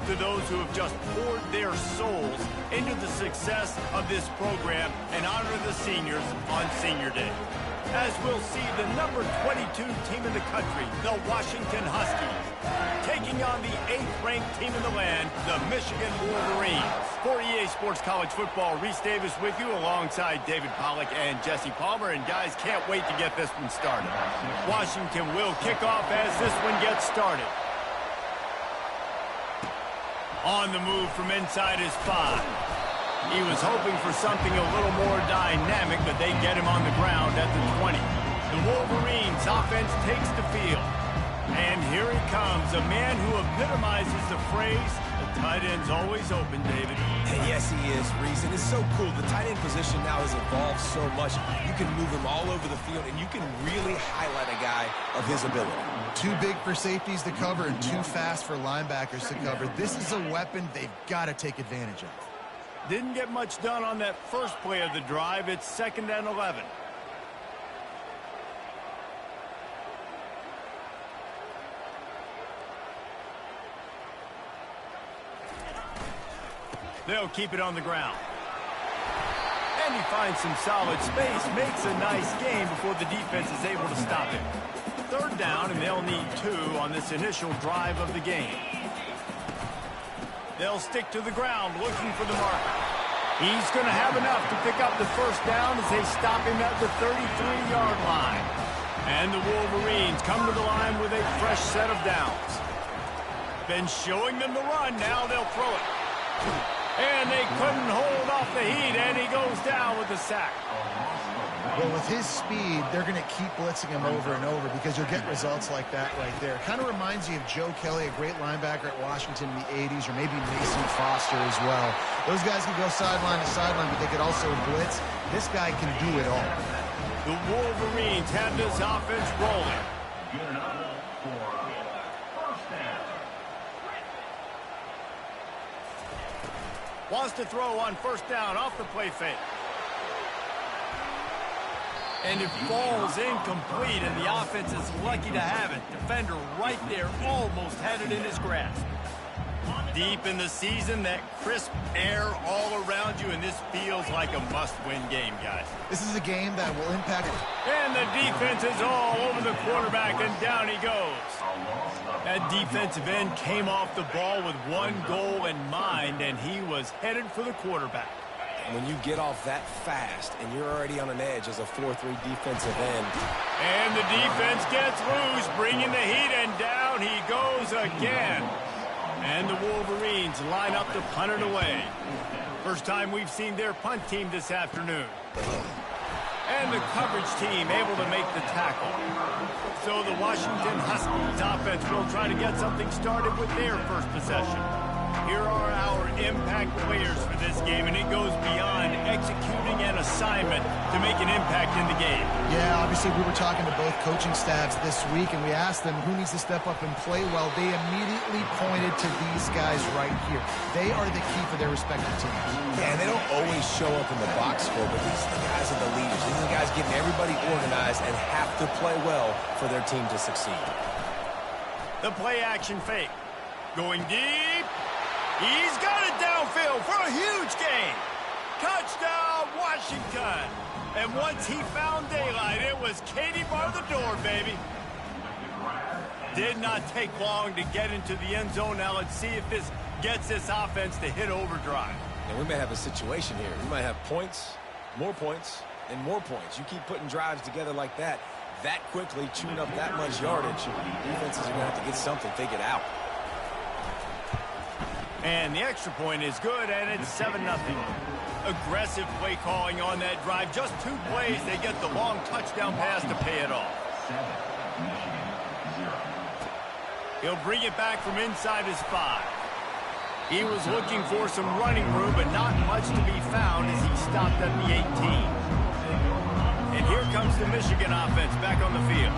to those who have just poured their souls into the success of this program and honor the seniors on Senior Day. As we'll see the number 22 team in the country, the Washington Huskies, taking on the 8th-ranked team in the land, the Michigan Wolverines. For EA Sports College Football, Reese Davis with you alongside David Pollack and Jesse Palmer. And guys, can't wait to get this one started. Washington will kick off as this one gets started. On the move from inside his 5. He was hoping for something a little more dynamic, but they get him on the ground at the 20. The Wolverines offense takes the field. And here he comes, a man who epitomizes the phrase, the tight end's always open, David. And yes, he is, Reese. And it's so cool. The tight end position now has evolved so much. You can move him all over the field, and you can really highlight a guy of his ability. Too big for safeties to cover and too fast for linebackers to cover. This is a weapon they've got to take advantage of. Didn't get much done on that first play of the drive. It's 2nd and 11. They'll keep it on the ground. And he finds some solid space, makes a nice gain before the defense is able to stop him. 3rd down, and they'll need 2 on this initial drive of the game. They'll stick to the ground looking for the marker. He's going to have enough to pick up the 1st down as they stop him at the 33-yard line. And the Wolverines come to the line with a fresh set of downs. Been showing them the run, now they'll throw it. And they couldn't hold off the heat, and he goes down with the sack. Well, with his speed, they're going to keep blitzing him over and over because you'll get results like that right there. Kind of reminds you of Joe Kelly, a great linebacker at Washington in the 80s, or maybe Mason Foster as well. Those guys can go sideline to sideline, but they could also blitz. This guy can do it all. The Wolverines have this offense rolling. Wants to throw on 1st down off the play fake. And it falls incomplete, and the offense is lucky to have it. Defender right there almost had it in his grasp. Deep in the season, that crisp air all around you, and this feels like a must-win game, guys. This is a game that will impact. And the defense is all over the quarterback, and down he goes. That defensive end came off the ball with one goal in mind, and he was headed for the quarterback. When you get off that fast and you're already on an edge as a 4-3 defensive end. And the defense gets loose, bringing the heat, and down he goes again. And the Wolverines line up to punt it away. First time we've seen their punt team this afternoon. And the coverage team able to make the tackle. So the Washington Huskies offense will try to get something started with their first possession. Here are our impact players for this game, and it goes beyond executing an assignment to make an impact in the game. Yeah, obviously we were talking to both coaching staffs this week, and we asked them who needs to step up and play well. They immediately pointed to these guys right here. They are the key for their respective teams. Yeah, and they don't always show up in the box score, but these are the guys are the leaders. These are the guys getting everybody organized and have to play well for their team to succeed. The play action fake. Going deep. He's got it downfield for a huge gain. Touchdown, Washington. And once he found daylight, it was Katie bar the door, baby. Did not take long to get into the end zone. Now let's see if this gets this offense to hit overdrive. And we may have a situation here. We might have points, and more points. You keep putting drives together like that quickly, chewing up that much yardage. Defenses are going to have to get something figured out. And the extra point is good, and it's 7-0. Aggressive play calling on that drive. Just 2 plays, they get the long touchdown pass to pay it off. He'll bring it back from inside his 5. He was looking for some running room, but not much to be found as he stopped at the 18. And here comes the Michigan offense back on the field.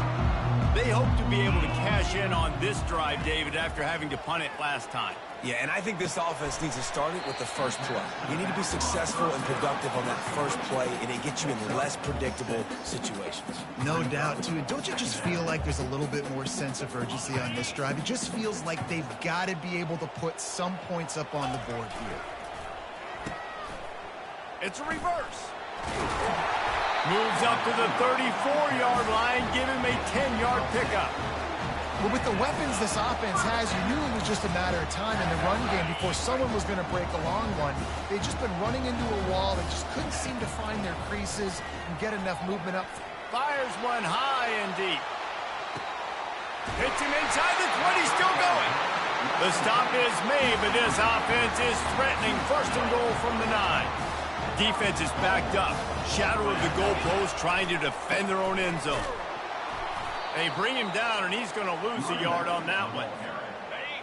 They hope to be able to cash in on this drive, David, after having to punt it last time. Yeah, and I think this offense needs to start it with the first play. You need to be successful and productive on that first play, and it gets you in less predictable situations. No doubt, too. And don't you just feel like there's a little bit more sense of urgency on this drive? It just feels like they've got to be able to put some points up on the board here. It's a reverse. Moves up to the 34-yard line, give him a 10-yard pickup. Well, with the weapons this offense has, you knew it was just a matter of time in the run game before someone was going to break a long one. They've just been running into a wall. They just couldn't seem to find their creases and get enough movement up. Fires one high and deep. Hits him inside the 20, still going. The stop is made, but this offense is threatening first and goal from the 9. Defense is backed up. Shadow of the goalpost trying to defend their own end zone. They bring him down, and he's going to lose a yard on that one.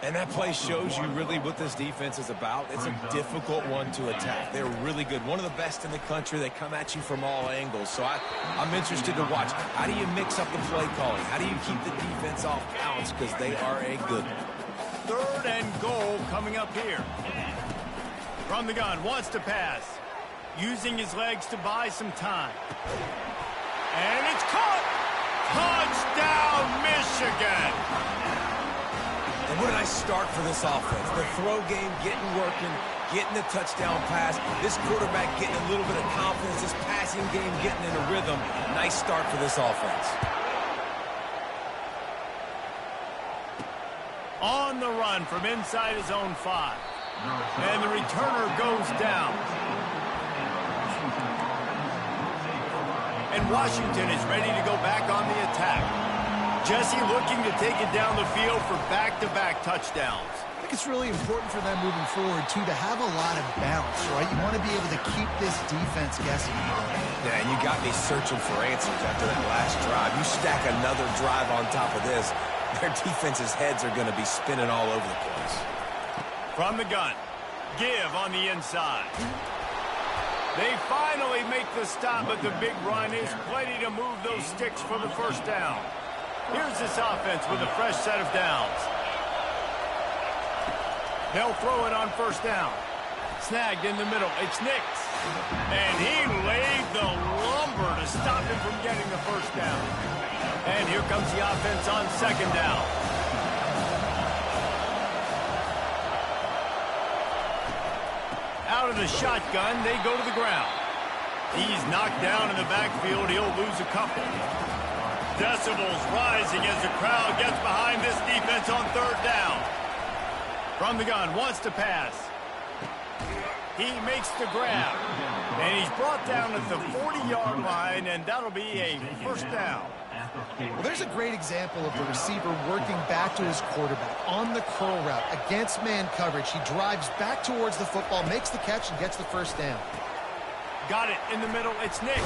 And that play shows you really what this defense is about. It's a difficult one to attack. They're really good. One of the best in the country. They come at you from all angles. So I'm interested to watch. How do you mix up the play calling? How do you keep the defense off balance? Because they are a good one. 3rd and goal coming up here. From the gun, wants to pass. Using his legs to buy some time. And it's caught! Touchdown, Michigan! And what a nice start for this offense. The throw game getting working, getting the touchdown pass. This quarterback getting a little bit of confidence. This passing game getting in a rhythm. Nice start for this offense. On the run from inside his own 5. And the returner goes down. And Washington is ready to go back on the attack. Jesse looking to take it down the field for back-to-back touchdowns. I think it's really important for them moving forward, too, to have a lot of balance, right? You want to be able to keep this defense guessing. Yeah, and you got me searching for answers after that last drive. You stack another drive on top of this, their defense's heads are going to be spinning all over the place. From the gun, give on the inside. They finally make the stop, but the big run is plenty to move those sticks for the first down. Here's this offense with a fresh set of downs. They'll throw it on first down. Snagged in the middle. It's Nix. And he laid the lumber to stop him from getting the first down. And here comes the offense on second down. Out of the shotgun, they go to the ground. He's knocked down in the backfield. He'll lose a couple. Decibels rising as the crowd gets behind this defense on third down. From the gun, wants to pass. He makes the grab. And he's brought down at the 40-yard line, and that'll be a first down. Well, there's a great example of the receiver working back to his quarterback on the curl route against man coverage. He drives back towards the football, makes the catch, and gets the first down. Got it in the middle. It's Nix.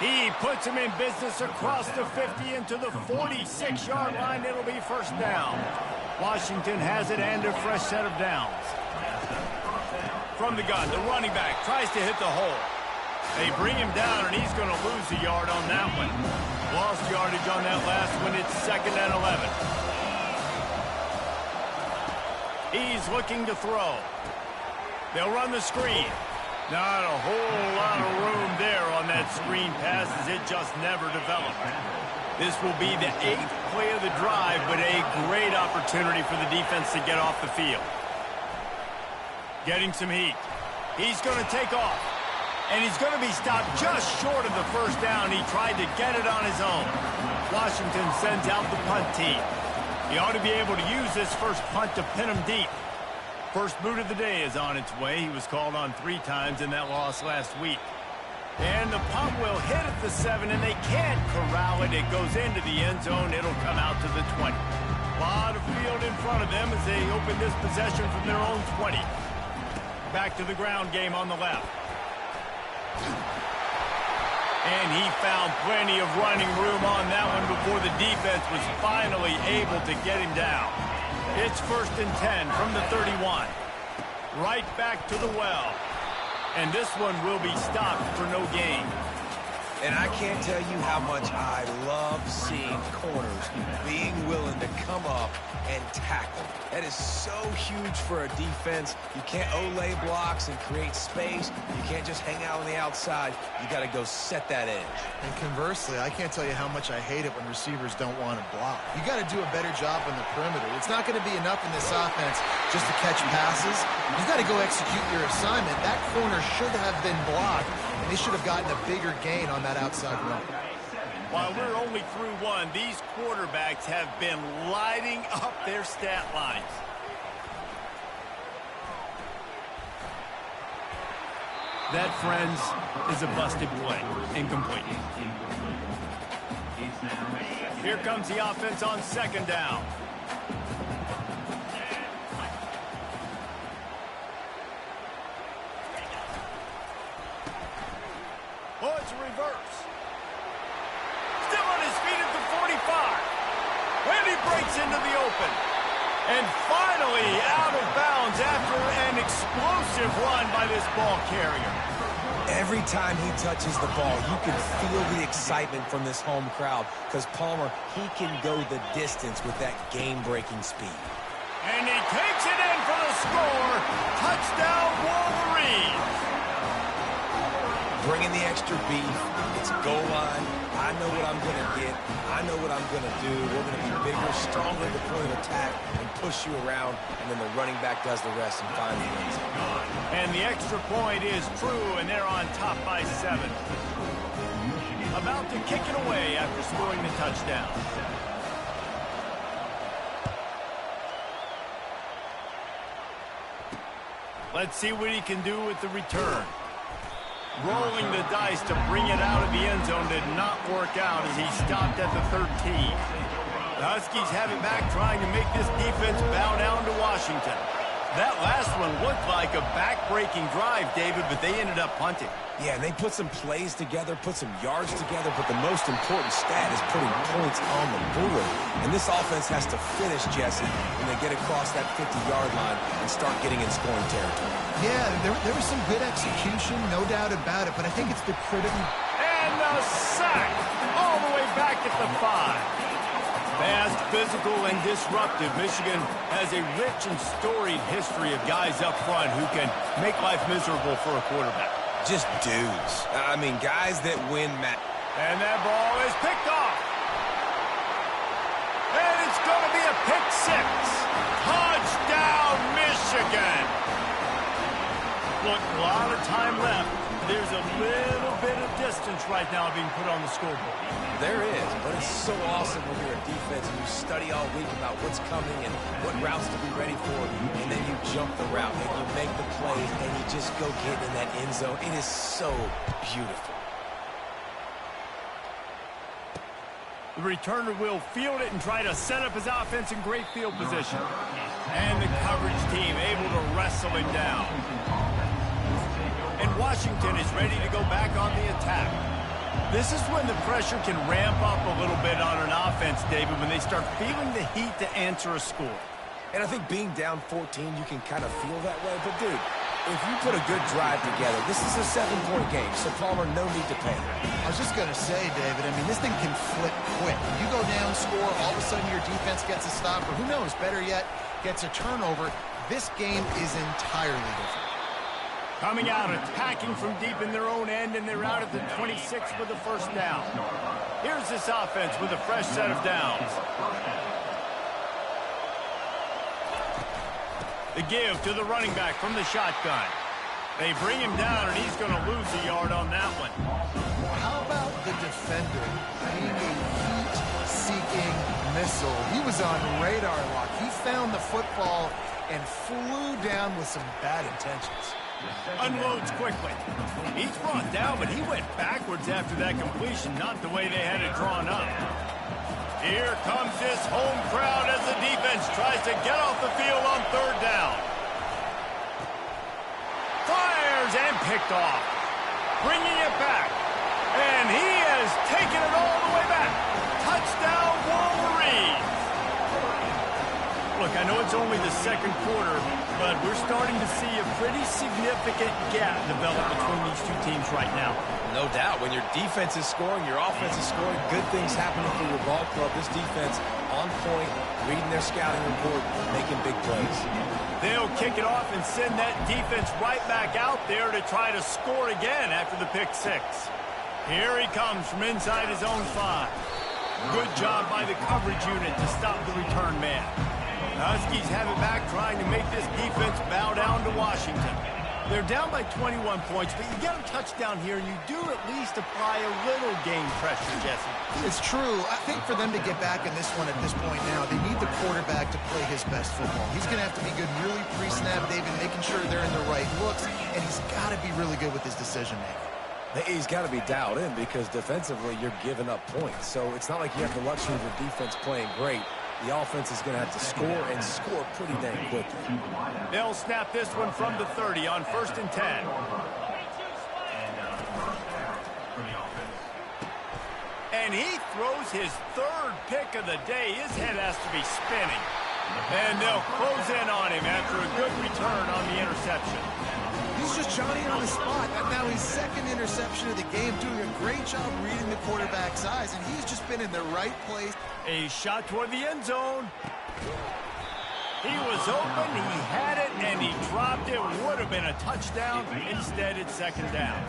He puts him in business across the 50 into the 46-yard line. It'll be first down. Washington has it and a fresh set of downs. From the gun, the running back tries to hit the hole. They bring him down, and he's going to lose a yard on that one. Lost yardage on that last one. It's 2nd and 11. He's looking to throw. They'll run the screen. Not a whole lot of room there on that screen pass as it just never developed. This will be the 8th play of the drive, but a great opportunity for the defense to get off the field. Getting some heat. He's going to take off. And he's going to be stopped just short of the first down. He tried to get it on his own. Washington sends out the punt team. He ought to be able to use this first punt to pin him deep. First boot of the day is on its way. He was called on 3 times in that loss last week. And the punt will hit at the 7, and they can't corral it. It goes into the end zone. It'll come out to the 20. A lot of field in front of them as they open this possession from their own 20. Back to the ground game on the left. And he found plenty of running room on that one before the defense was finally able to get him down. It's 1st and 10 from the 31. Right back to the well. And this one will be stopped for no gain. And I can't tell you how much I love seeing corners being willing to come up and tackle. That is so huge for a defense. You can't olay blocks and create space. You can't just hang out on the outside. You got to go set that edge. And conversely, I can't tell you how much I hate it when receivers don't want to block. You got to do a better job on the perimeter. It's not going to be enough in this offense just to catch passes. You've got to go execute your assignment. That corner should have been blocked, and they should have gotten a bigger gain on that outside run. While we're only through one, these quarterbacks have been lighting up their stat lines. That, friends, is a busted play. Incomplete. Here comes the offense on second down. Oh, it's a reverse. Still on his feet at the 45. And he breaks into the open. And finally out of bounds after an explosive run by this ball carrier. Every time he touches the ball, you can feel the excitement from this home crowd because Palmer, he can go the distance with that game-breaking speed. And he takes it in for the score. Touchdown, Wolverines. Bringing the extra beef. It's goal line. I know what I'm going to get. I know what I'm going to do. We're going to be bigger, stronger at the point of attack and push you around, and then the running back does the rest and finds the end zone. And the extra point is true, and they're on top by 7. About to kick it away after scoring the touchdown. Let's see what he can do with the return. Rolling the dice to bring it out of the end zone did not work out as he stopped at the 13. The Huskies have it back, trying to make this defense bow down to Washington. That last one looked like a back-breaking drive, David, but they ended up punting. Yeah, and they put some plays together, put some yards together, but the most important stat is putting points on the board. And this offense has to finish, Jesse, when they get across that 50-yard line and start getting in scoring territory. Yeah, there was some good execution, no doubt about it, but I think it's the critical. And a sack all the way back at the 5. Fast, physical, and disruptive, Michigan has a rich and storied history of guys up front who can make life miserable for a quarterback. Just dudes. I mean, guys that win match. And that ball is picked off. And it's going to be a pick 6. Touchdown, Michigan. Look, a lot of time left. There's a little bit of distance right now being put on the scoreboard. There is, but it's so awesome when you're a defense and you study all week about what's coming and what routes to be ready for, and then you jump the route and you make the plays and you just go get in that end zone. It is so beautiful. The returner will field it and try to set up his offense in great field position. And the coverage team able to wrestle him down. And Washington is ready to go back on the attack. This is when the pressure can ramp up a little bit on an offense, David, when they start feeling the heat to answer a score. And I think being down 14, you can kind of feel that way. But, dude, if you put a good drive together, this is a 7-point game, so Palmer, no need to panic. I was just going to say, David, I mean, this thing can flip quick. You go down, score, all of a sudden your defense gets a stop, or who knows, better yet, gets a turnover. This game is entirely different. Coming out, attacking from deep in their own end, and they're out at the 26 for the first down. Here's this offense with a fresh set of downs. The give to the running back from the shotgun. They bring him down, and he's going to lose a yard on that one. How about the defender being a heat-seeking missile? He was on radar lock. He found the football and flew down with some bad intentions. Unloads quickly. He's brought down, but he went backwards after that completion, not the way they had it drawn up. Here comes this home crowd as the defense tries to get off the field on 3rd down. Fires and picked off. Bringing it back. And he has taken it all the way back. Touchdown, Wolverines. Look, I know it's only the second quarter, but we're starting to see a pretty significant gap develop between these two teams right now. No doubt. When your defense is scoring, your offense is scoring, good things happening for your ball club. This defense on point, reading their scouting report, making big plays. They'll kick it off and send that defense right back out there to try to score again after the pick six. Here he comes from inside his own 5. Good job by the coverage unit to stop the return man. The Huskies have it back, trying to make this defense bow down to Washington. They're down by 21 points, but you get a touchdown here, and you do at least apply a little game pressure, Jesse. It's true. I think for them to get back in this one at this point now, they need the quarterback to play his best football. He's going to have to be good really pre-snap, David, making sure they're in the right looks, and he's got to be really good with his decision-making. He's got to be dialed in because defensively you're giving up points. So it's not like you have the luxury of the defense playing great. The offense is going to have to score and score pretty dang quickly. They'll snap this one from the 30 on 1st and 10. And he throws his 3rd pick of the day. His head has to be spinning. And they'll close in on him after a good return on the interception. He's just Johnny on the spot. Now his 2nd interception of the game, doing a great job reading the quarterback's eyes, and he's just been in the right place. A shot toward the end zone. He was open, he had it, and he dropped it. Would have been a touchdown. Instead, it's 2nd down.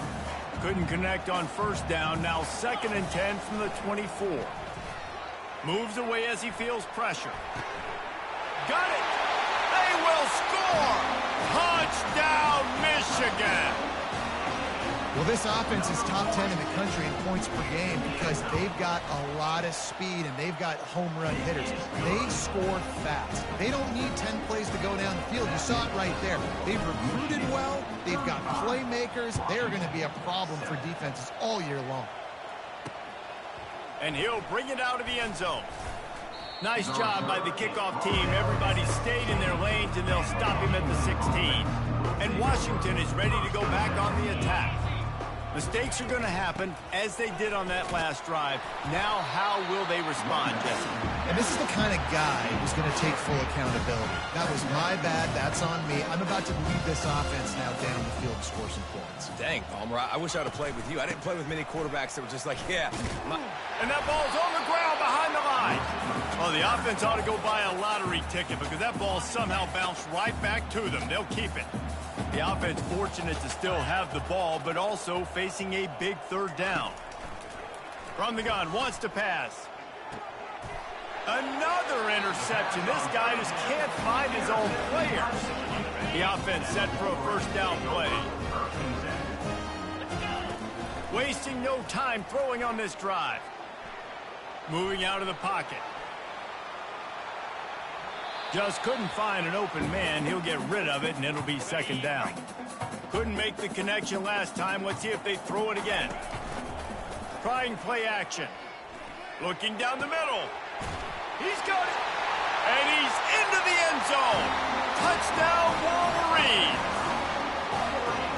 Couldn't connect on 1st down. Now 2nd and 10 from the 24. Moves away as he feels pressure. Got it. They will score. Touchdown, Michigan! Well, this offense is top 10 in the country in points per game because they've got a lot of speed and they've got home run hitters. They score fast. They don't need 10 plays to go down the field. You saw it right there. They've recruited well. They've got playmakers. They're going to be a problem for defenses all year long. And he'll bring it out of the end zone. Nice job by the kickoff team. Everybody stayed in their lanes, and they'll stop him at the 16. And Washington is ready to go back on the attack. Mistakes are going to happen, as they did on that last drive. Now, how will they respond, Jesse? And this is the kind of guy who's going to take full accountability. That was my bad. That's on me. I'm about to lead this offense now down the field and score some points. Dang, Palmer, I wish I would have played with you. I didn't play with many quarterbacks that were just like, yeah. And that ball's on the ground behind the line. Well, the offense ought to go buy a lottery ticket because that ball somehow bounced right back to them. They'll keep it. The offense fortunate to still have the ball, but also facing a big 3rd down. From the gun, wants to pass. Another interception. This guy just can't find his own players. The offense set for a 1st down play. Wasting no time throwing on this drive. Moving out of the pocket. Just couldn't find an open man. He'll get rid of it, and it'll be 2nd down. Couldn't make the connection last time. Let's see if they throw it again. Trying play action. Looking down the middle. He's got it. And he's into the end zone. Touchdown, Wolverines.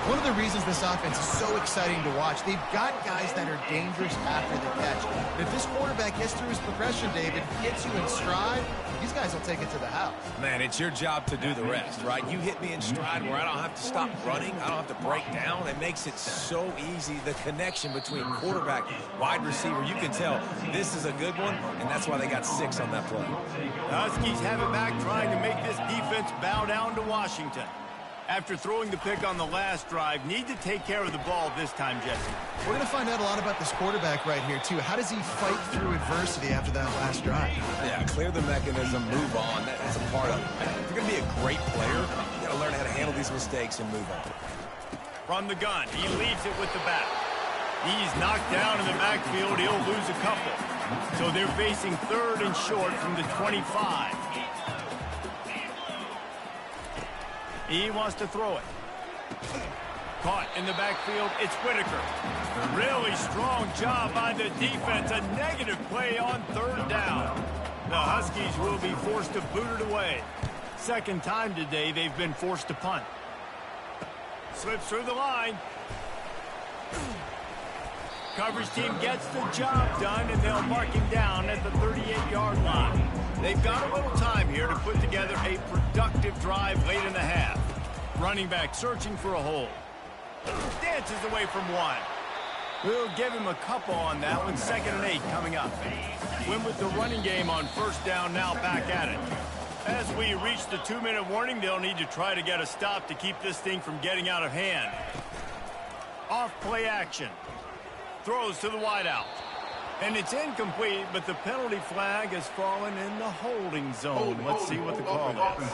One of the reasons this offense is so exciting to watch, they've got guys that are dangerous after the catch. But if this quarterback gets through his progression, David, gets you in stride, these guys will take it to the house. Man, it's your job to do the rest, right? You hit me in stride where I don't have to stop running. I don't have to break down. It makes it so easy. The connection between quarterback, wide receiver, you can tell this is a good one, and that's why they got 6 on that play. The Huskies have it back, trying to make this defense bow down to Washington. After throwing the pick on the last drive, need to take care of the ball this time, Jesse. We're going to find out a lot about this quarterback right here, too. How does he fight through adversity after that last drive? Yeah, clear the mechanism, move on. That's a part of it. If you're going to be a great player, you got to learn how to handle these mistakes and move on. From the gun, he leaves it with the back. He's knocked down in the backfield. He'll lose a couple. So they're facing 3rd and short from the 25. He wants to throw it. Caught in the backfield, it's Whitaker. Really strong job by the defense. A negative play on 3rd down. The Huskies will be forced to boot it away. 2nd time today they've been forced to punt. Slips through the line. Coverage team gets the job done, and they'll mark him down at the 38-yard line. They've got a little time here to put together a productive drive late in the half. Running back searching for a hole. Dances away from one. We'll give him a couple on that one. 2nd and 8 coming up. Win with the running game on first down, now back at it. As we reach the 2-minute warning, they'll need to try to get a stop to keep this thing from getting out of hand. Off play action. Throws to the wideout. And it's incomplete, but the penalty flag has fallen in the holding zone. Let's see what the call is.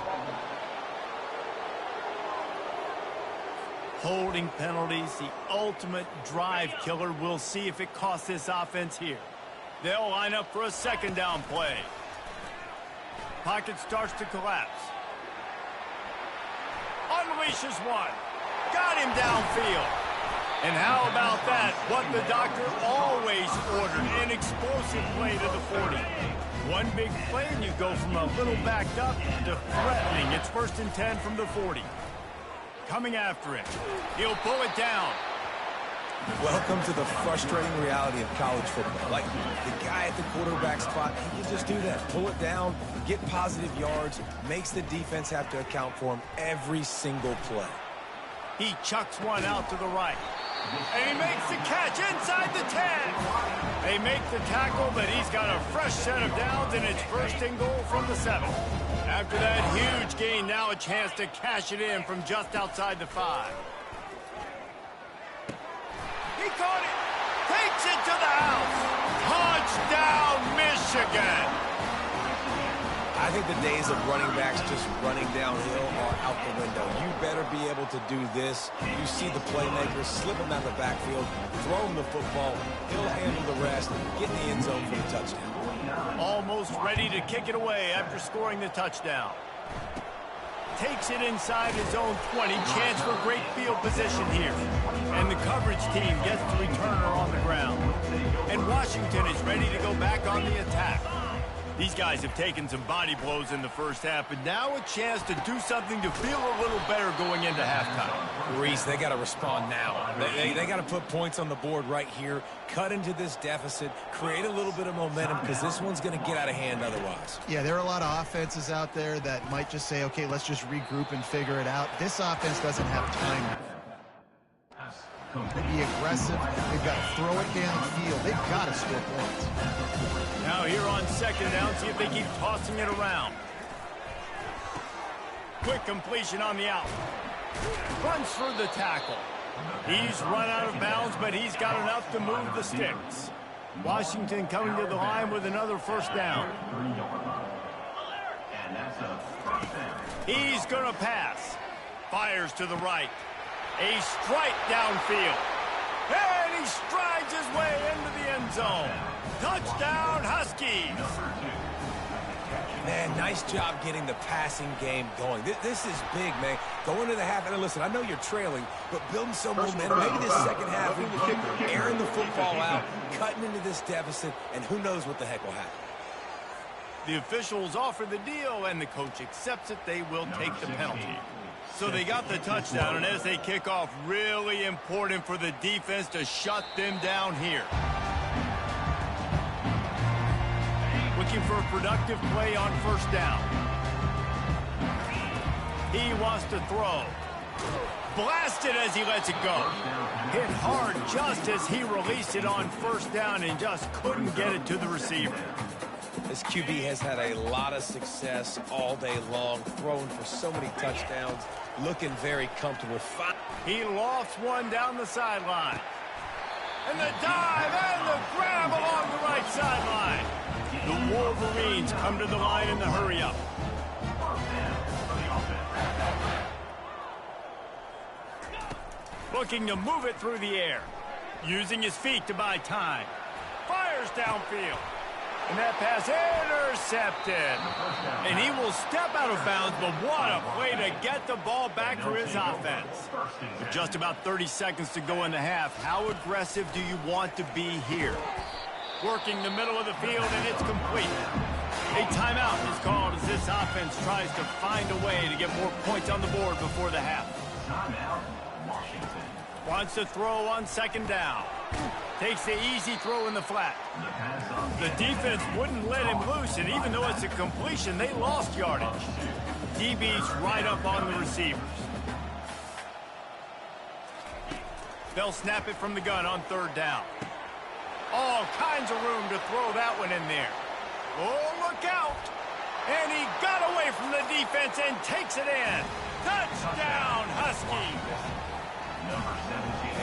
Holding penalties, the ultimate drive killer. We'll see if it costs this offense here. They'll line up for a 2nd down play. Pocket starts to collapse. Unleashes one. Got him downfield. And how about that? What the doctor always ordered, an explosive play to the 40. One big play and you go from a little backed up to threatening. It's 1st and 10 from the 40. Coming after it. He'll pull it down. Welcome to the frustrating reality of college football. Like, the guy at the quarterback spot, he can just do that. Pull it down, get positive yards, makes the defense have to account for him every single play. He chucks one out to the right. And he makes the catch inside the 10. They make the tackle, but he's got a fresh set of downs, and it's 1st and goal from the 7. After that huge gain, now a chance to cash it in from just outside the 5. He caught it. Takes it to the house. Touchdown, Michigan. I think the days of running backs just running downhill are out the window. You better be able to do this. You see the playmakers, slip him out the backfield, throw him the football, he'll handle the rest, get in the end zone for the touchdown. Almost ready to kick it away after scoring the touchdown. Takes it inside his own 20. Chance for great field position here. And the coverage team gets the returner on the ground. And Washington is ready to go back on the attack. These guys have taken some body blows in the first half, but now a chance to do something to feel a little better going into halftime. Reese, they got to respond now. They got to put points on the board right here, cut into this deficit, create a little bit of momentum, because this one's going to get out of hand otherwise. Yeah, there are a lot of offenses out there that might just say, okay, let's just regroup and figure it out. This offense doesn't have time to be aggressive. They've got to throw it downfield. They've got to score points. Now here on 2nd down, see if they keep tossing it around. Quick completion on the out. Runs through the tackle. He's run out of bounds, but he's got enough to move the sticks. Washington coming to the line with another 1st down. He's going to pass. Fires to the right. A strike downfield. And he strides his way into the end zone. Touchdown, Huskies. Man, nice job getting the passing game going. This is big, man. Go into the half, and listen, I know you're trailing, but building some momentum. Maybe this 2nd half, airing the football out, cutting into this deficit, and who knows what the heck will happen. The officials offer the deal, and the coach accepts it. They will take the penalty. So they got the touchdown, and as they kick off, really important for the defense to shut them down here. Looking for a productive play on 1st down. He wants to throw. Blasted as he lets it go. Hit hard just as he released it on 1st down and just couldn't get it to the receiver. This QB has had a lot of success all day long, throwing for so many touchdowns, looking very comfortable. He lofts one down the sideline. And the dive and the grab along the right sideline. The Wolverines come to the line in the hurry-up. Looking to move it through the air. Using his feet to buy time. Fires downfield. And that pass intercepted. And he will step out of bounds, but what a play to get the ball back for his offense. With just about 30 seconds to go in the half, how aggressive do you want to be here? Working the middle of the field, and it's complete. A timeout is called as this offense tries to find a way to get more points on the board before the half. Wants to throw on 2nd down. Takes the easy throw in the flat. The defense wouldn't let him loose, and even though it's a completion, they lost yardage. DB's right up on the receivers. They'll snap it from the gun on 3rd down. All kinds of room to throw that one in there. Oh, look out! And he got away from the defense and takes it in. Touchdown, Huskies!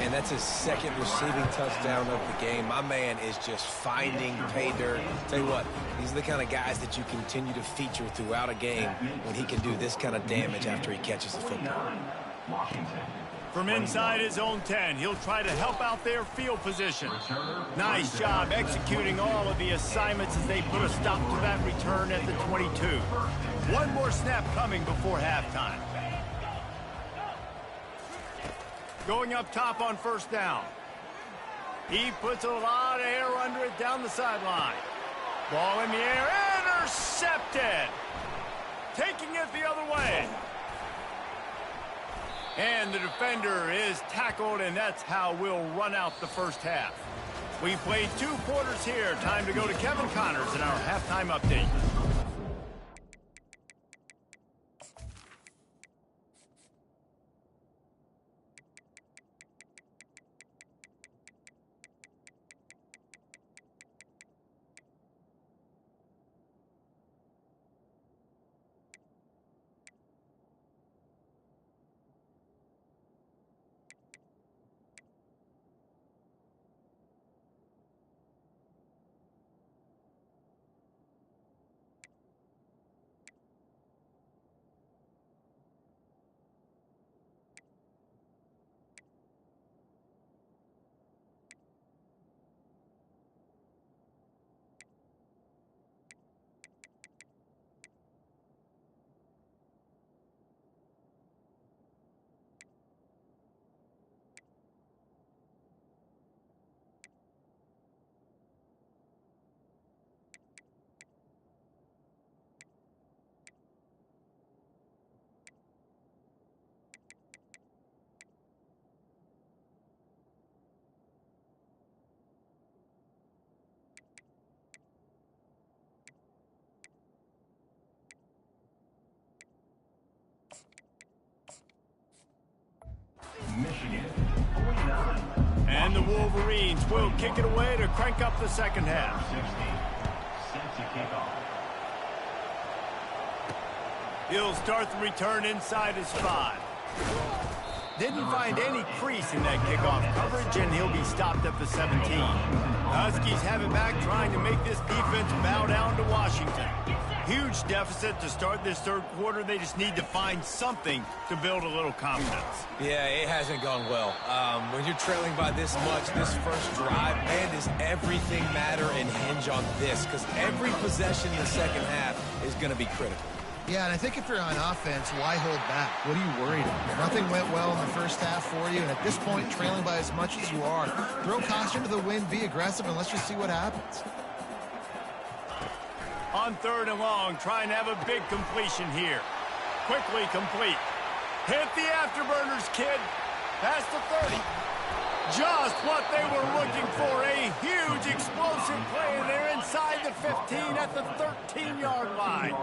And that's his 2nd receiving touchdown of the game. My man is just finding pay dirt. Tell you what, these are the kind of guys that you continue to feature throughout a game when he can do this kind of damage after he catches the football. From inside his own 10, he'll try to help out their field position. Nice job executing all of the assignments as they put a stop to that return at the 22. One more snap coming before halftime. Going up top on 1st down. He puts a lot of air under it down the sideline. Ball in the air, intercepted. Taking it the other way. And the defender is tackled, and that's how we'll run out the first half. We played 2 quarters here. Time to go to Kevin Connors in our halftime update. And the Wolverines will kick it away to crank up the second half. He'll start the return inside his 5. Didn't find any crease in that kickoff coverage, and he'll be stopped at the 17. The Huskies have it back, trying to make this defense bow down to Washington. Huge deficit to start this 3rd quarter. They just need to find something to build a little confidence. Yeah, it hasn't gone well. When you're trailing by this much, this first drive, man, does everything matter and hinge on this, because every possession in the second half is going to be critical. Yeah, and I think if you're on offense, why hold back? What are you worried about? Nothing went well in the first half for you, and at this point, trailing by as much as you are, throw caution to the wind, be aggressive, and let's just see what happens. On 3rd and long, trying to have a big completion here. Quickly complete. Hit the afterburners, kid. Past the 30. Just what they were looking for. A huge explosive play, and they're inside the 15 at the 13-yard line.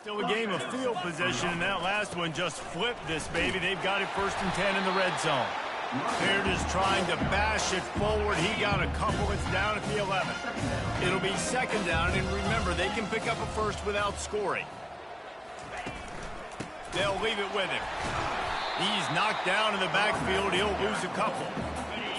Still a game of field position, and that last one just flipped this baby. They've got it 1st and 10 in the red zone. Beard is trying to bash it forward. He got a couple. It's down at the 11. It'll be 2nd down, and remember, they can pick up a first without scoring. They'll leave it with him. He's knocked down in the backfield. He'll lose a couple.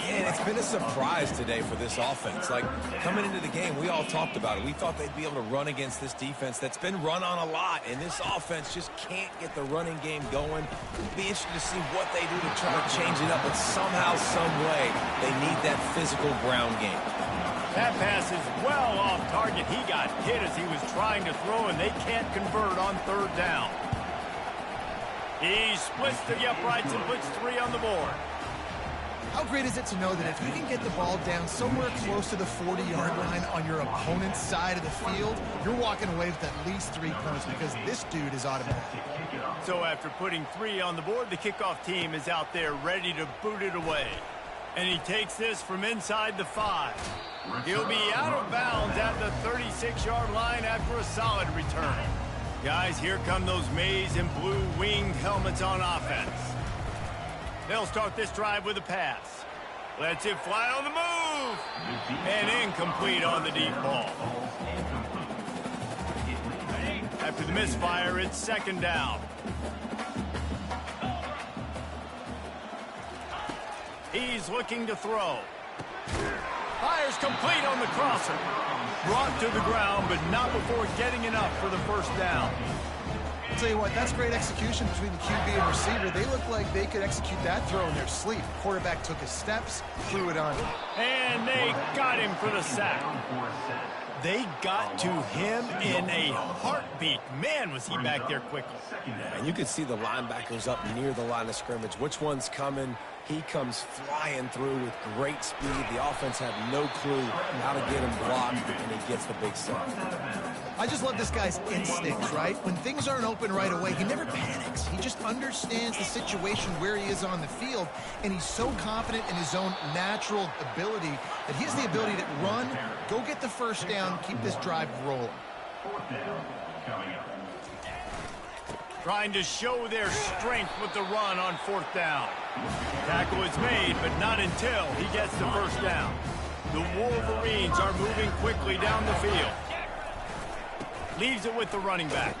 And it's been a surprise today for this offense. Like, coming into the game, we all talked about it. We thought they'd be able to run against this defense that's been run on a lot, and this offense just can't get the running game going. It'll be interesting to see what they do to try to change it up, but somehow, some way, they need that physical ground game. That pass is well off target. He got hit as he was trying to throw, and they can't convert on 3rd down. He splits the uprights and puts 3 on the board. How great is it to know that if you can get the ball down somewhere close to the 40-yard line on your opponent's side of the field, you're walking away with at least 3 points because this dude is automatic. So after putting 3 on the board, the kickoff team is out there ready to boot it away. And he takes this from inside the 5. He'll be out of bounds at the 36-yard line after a solid return. Guys, here come those maize and blue winged helmets on offense. They'll start this drive with a pass. Lets it fly on the move. And incomplete on the deep ball. After the misfire, it's 2nd down. He's looking to throw. Fires complete on the crosser. Brought to the ground, but not before getting enough for the 1st down. I'll tell you what, that's great execution between the QB and receiver. They look like they could execute that throw in their sleep. The quarterback took his steps, threw it on him. And they got him for the sack. They got to him in a heartbeat. Man, was he back there quickly. And you could see the linebackers up near the line of scrimmage. Which one's coming? He comes flying through with great speed. The offense had no clue how to get him blocked, and he gets the big sack. I just love this guy's instincts, right? When things aren't open right away, he never panics. He just understands the situation where he is on the field, and he's so confident in his own natural ability that he has the ability to run, go get the 1st down, keep this drive rolling. Trying to show their strength with the run on 4th down. Tackle is made, but not until he gets the 1st down. The Wolverines are moving quickly down the field. Leaves it with the running back.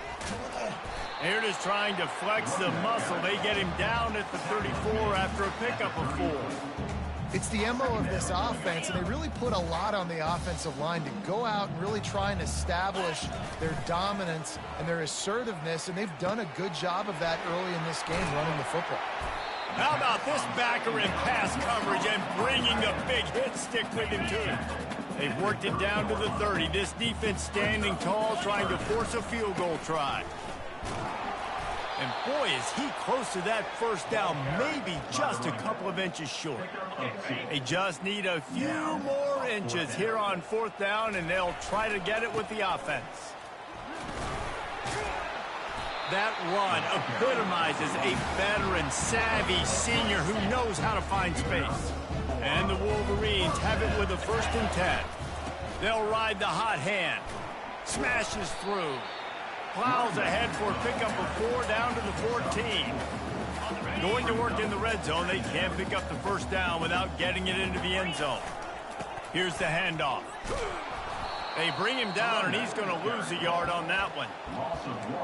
Here it is trying to flex the muscle. They get him down at the 34 after a pickup of 4. It's the MO of this offense, and they really put a lot on the offensive line to go out and really try and establish their dominance and their assertiveness, and they've done a good job of that early in this game running the football. How about this backer in pass coverage and bringing the big hit stick with him, too? They've worked it down to the 30. This defense standing tall, trying to force a field goal try. And boy, is he close to that 1st down, maybe just a couple of inches short. They just need a few more inches here on 4th down, and they'll try to get it with the offense. That run epitomizes a veteran, savvy senior who knows how to find space. And the Wolverines have it with a 1st and 10. They'll ride the hot hand. Smashes through. Plows ahead for a pickup of 4 down to the 14. Going to work in the red zone. They can't pick up the 1st down without getting it into the end zone. Here's the handoff. They bring him down, and he's going to lose a yard on that one.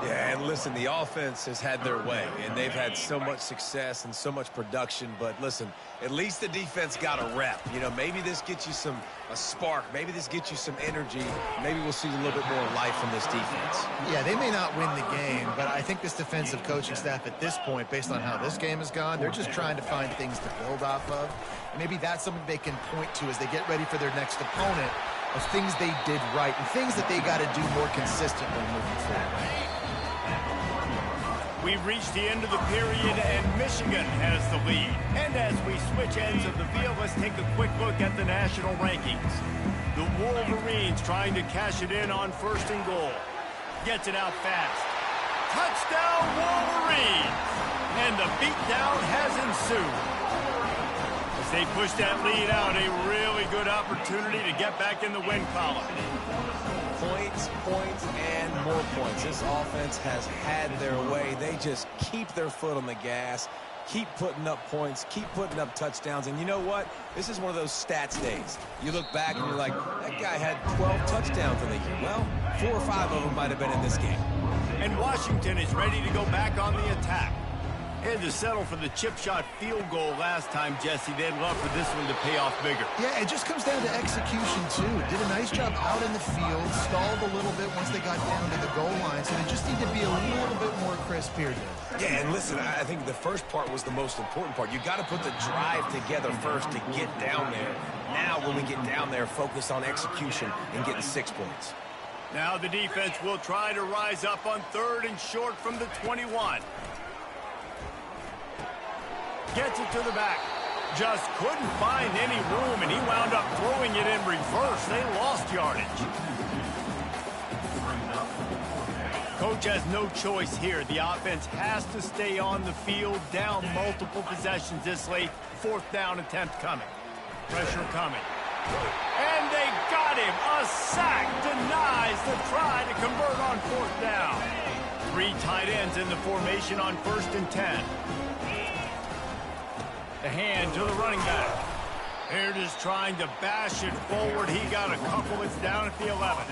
Yeah, and listen, the offense has had their way, and they've had so much success and so much production. But listen, at least the defense got a rep. You know, maybe this gets you a spark. Maybe this gets you some energy. Maybe we'll see a little bit more life from this defense. Yeah, they may not win the game, but I think this defensive coaching staff at this point, based on how this game has gone, they're just trying to find things to build off of. And maybe that's something they can point to as they get ready for their next opponent, of things they did right and things that they got to do more consistently moving forward. We've reached the end of the period, and Michigan has the lead. And as we switch ends of the field, let's take a quick look at the national rankings. The Wolverines trying to cash it in on 1st and goal. Gets it out fast. Touchdown, Wolverines! And the beatdown has ensued. As they push that lead out, a really good opportunity to get back in the win column. Points, points, and more points. This offense has had their way. They just keep their foot on the gas, keep putting up points, keep putting up touchdowns. And you know what? This is one of those stats days. You look back and you're like, that guy had 12 touchdowns in the year. Well, 4 or 5 of them might have been in this game. And Washington is ready to go back on the attack. Had to settle for the chip shot field goal last time, Jesse. They'd love for this one to pay off bigger. Yeah, it just comes down to execution, too. Did a nice job out in the field, stalled a little bit once they got down to the goal line, so they just need to be a little bit more crisp here, Dave. Yeah, and listen, I think the first part was the most important part. You got to put the drive together first to get down there. Now, when we get down there, focus on execution and getting 6 points. Now the defense will try to rise up on 3rd and short from the 21. Gets it to the back. Just couldn't find any room, and he wound up throwing it in reverse. They lost yardage. Coach has no choice here. The offense has to stay on the field, down multiple possessions this late. 4th down attempt coming. Pressure coming. And they got him. A sack denies the try to convert on 4th down. 3 tight ends in the formation on 1st and 10. The hand to the running back. Here just trying to bash it forward. He got a couple. It's down at the 11.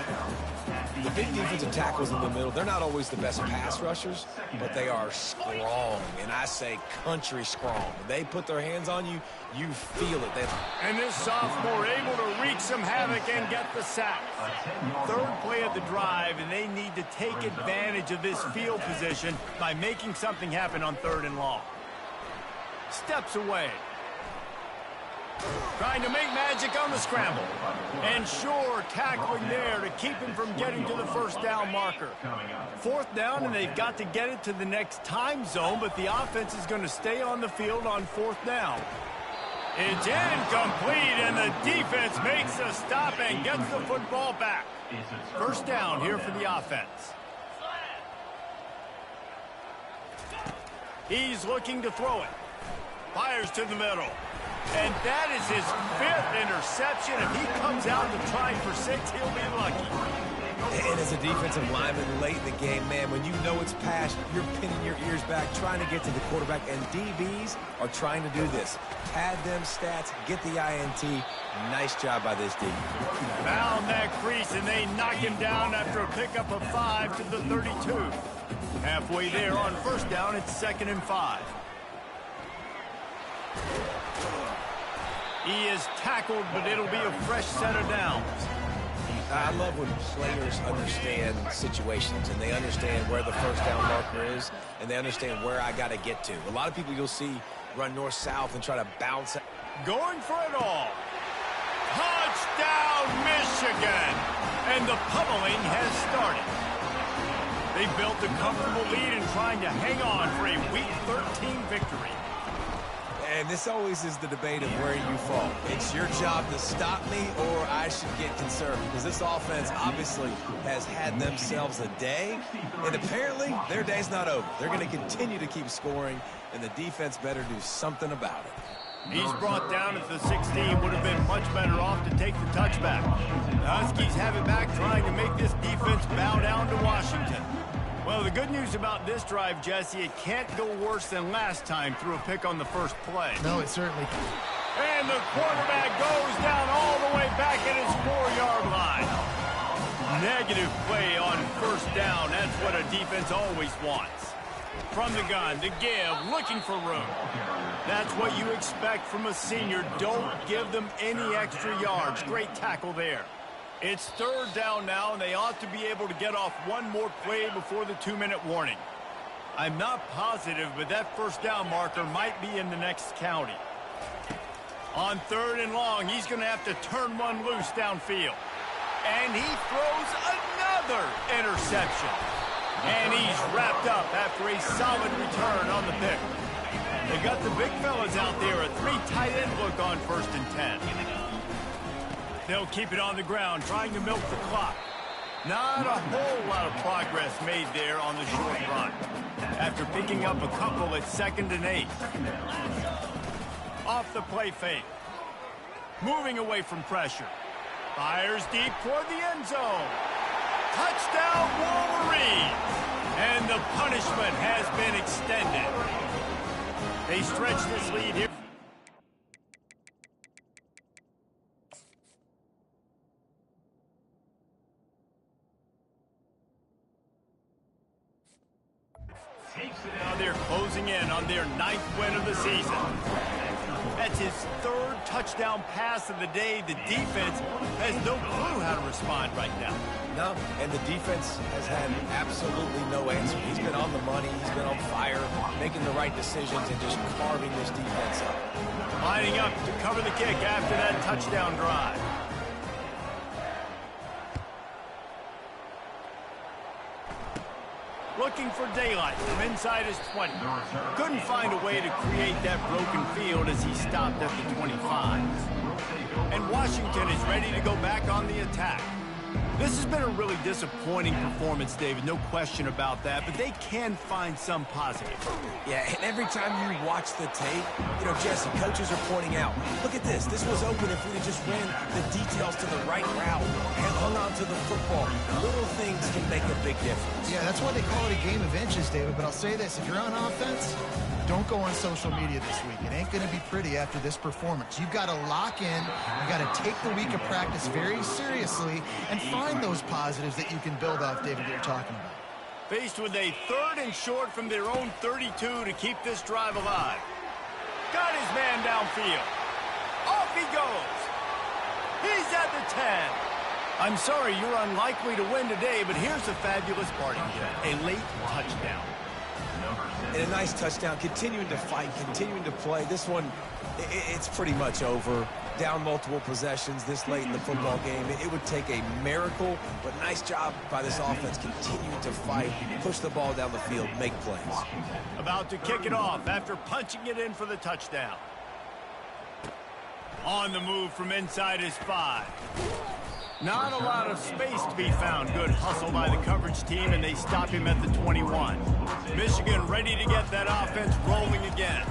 The big defensive tackles in the middle, they're not always the best pass rushers, but they are strong, and I say country strong. When they put their hands on you, you feel it. And this sophomore able to wreak some havoc and get the sack. 3rd play of the drive, and they need to take advantage of this field position by making something happen on 3rd and long. Steps away. Trying to make magic on the scramble. And sure, tackling there to keep him from getting to the 1st down marker. 4th down, and they've got to get it to the next time zone, but the offense is going to stay on the field on 4th down. It's incomplete, and the defense makes a stop and gets the football back. 1st down here for the offense. He's looking to throw it. Fires to the middle. And that is his 5th interception. If he comes out to try for 6, he'll be lucky. And as a defensive lineman late in the game, man, when you know it's past, you're pinning your ears back, trying to get to the quarterback. And DBs are trying to do this. Pad them stats, get the INT. Nice job by this D. Found that crease, and they knock him down after a pickup of 5 to the 32. Halfway there on 1st down, it's 2nd and 5. He is tackled, but it'll be a fresh set of downs. I love when players understand situations and they understand where the 1st down marker is and they understand where I got to get to. A lot of people you'll see run north-south and try to bounce. Going for it all. Touchdown, Michigan! And the pummeling has started. They built a comfortable lead and trying to hang on for a Week 13 victory. And this always is the debate of where you fall. It's your job to stop me or I should get concerned because this offense obviously has had themselves a day, and apparently their day's not over. They're going to continue to keep scoring, and the defense better do something about it. He's brought down at the 16. Would have been much better off to take the touchback. The Huskies have it back, trying to make this defense bow down to Washington. Well, the good news about this drive, Jesse, it can't go worse than last time through a pick on the 1st play. No, it certainly can't. And the quarterback goes down all the way back at his 4-yard line. Negative play on 1st down. That's what a defense always wants. From the gun, the give, looking for room. That's what you expect from a senior. Don't give them any extra yards. Great tackle there. It's 3rd down now, and they ought to be able to get off one more play before the 2-minute warning. I'm not positive, but that 1st down marker might be in the next county. On 3rd and long, he's going to have to turn one loose downfield. And he throws another interception. And he's wrapped up after a solid return on the pick. They got the big fellas out there, a 3 tight end look on 1st and 10. They'll keep it on the ground, trying to milk the clock. Not a whole lot of progress made there on the short run. After picking up a couple at 2nd and 8. Off the play fake. Moving away from pressure. Fires deep toward the end zone. Touchdown, Wolverine! And the punishment has been extended. They stretch this lead here. Now they're closing in on their 9th win of the season. That's his 3rd touchdown pass of the day. The defense has no clue how to respond right now. No, and the defense has had absolutely no answer. He's been on the money. He's been on fire, making the right decisions and just carving this defense up. Lining up to cover the kick after that touchdown drive. Looking for daylight from inside his 20. Couldn't find a way to create that broken field as he stopped at the 25. And Washington is ready to go back on the attack. This has been a really disappointing performance, David, no question about that, but they can find some positive. Yeah, and every time you watch the tape, you know, Jesse, coaches are pointing out, look at this. This was open if we had just ran the details to the right route and hung on to the football. Little things can make a big difference. Yeah, that's why they call it a game of inches, David. But I'll say this, if you're on offense, don't go on social media this week. It ain't going to be pretty after this performance. You've got to lock in. You've got to take the week of practice very seriously and find those positives that you can build off, David, that you're talking about. Faced with a 3rd and short from their own 32 to keep this drive alive. Got his man downfield. Off he goes. He's at the 10. I'm sorry, you're unlikely to win today, but here's a fabulous parting shot. A late touchdown. And a nice touchdown, continuing to fight, continuing to play. This one, it's pretty much over. Down multiple possessions this late in the football game. It would take a miracle, but nice job by this offense continuing to fight, push the ball down the field, make plays. About to kick it off after punching it in for the touchdown. On the move from inside his 5. Not a lot of space to be found. Good hustle by the coverage team, and they stop him at the 21. Michigan ready to get that offense rolling again.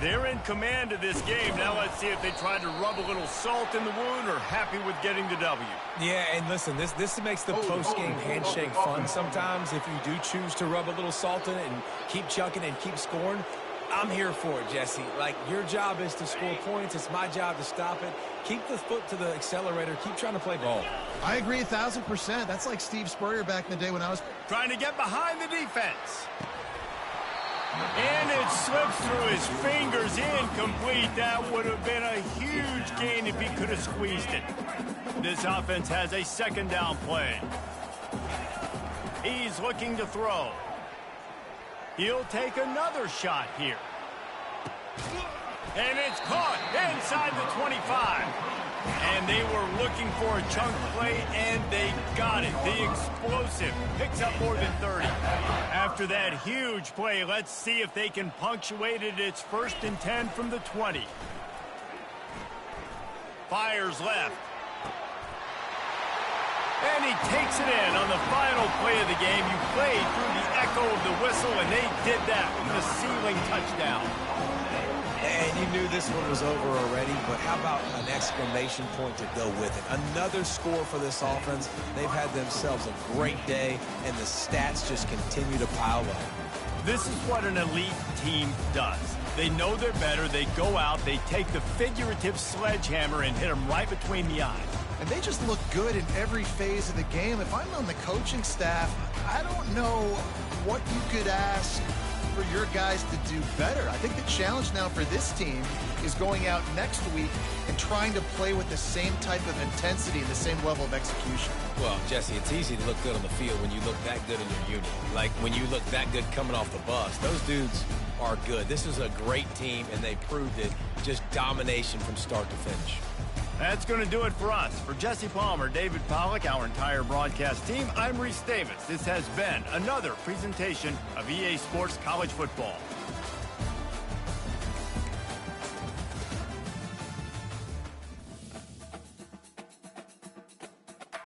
They're in command of this game. Now let's see if they try to rub a little salt in the wound or happy with getting the W. Yeah, and listen, this makes the post-game handshake fun sometimes. If you do choose to rub a little salt in it and keep chucking and keep scoring, I'm here for it, Jesse. Like, your job is to score points. It's my job to stop it. Keep the foot to the accelerator. Keep trying to play ball. I agree 1,000%. That's like Steve Spurrier back in the day when I was trying to get behind the defense. And it slips through his fingers, incomplete. That would have been a huge gain if he could have squeezed it. This offense has a 2nd down play. He's looking to throw. He'll take another shot here. And it's caught inside the 25. And they were looking for a chunk play, and they got it. The explosive picks up more than 30. After that huge play, let's see if they can punctuate it. It's 1st and 10 from the 20. Fires left. And he takes it in on the final play of the game. You played through the echo of the whistle, and they did that with a ceiling touchdown. And you knew this one was over already, but how about an exclamation point to go with it? Another score for this offense. They've had themselves a great day, and the stats just continue to pile up. This is what an elite team does. They know they're better. They go out, they take the figurative sledgehammer and hit them right between the eyes. And they just look good in every phase of the game. If I'm on the coaching staff, I don't know what you could ask for your guys to do better. I think the challenge now for this team is going out next week and trying to play with the same type of intensity and the same level of execution. Well, Jesse, it's easy to look good on the field when you look that good in your unit. Like when you look that good coming off the bus. Those dudes are good. This is a great team, and they proved it. Just domination from start to finish. That's going to do it for us. For Jesse Palmer, David Pollack, our entire broadcast team, I'm Reese Davis. This has been another presentation of EA Sports College Football.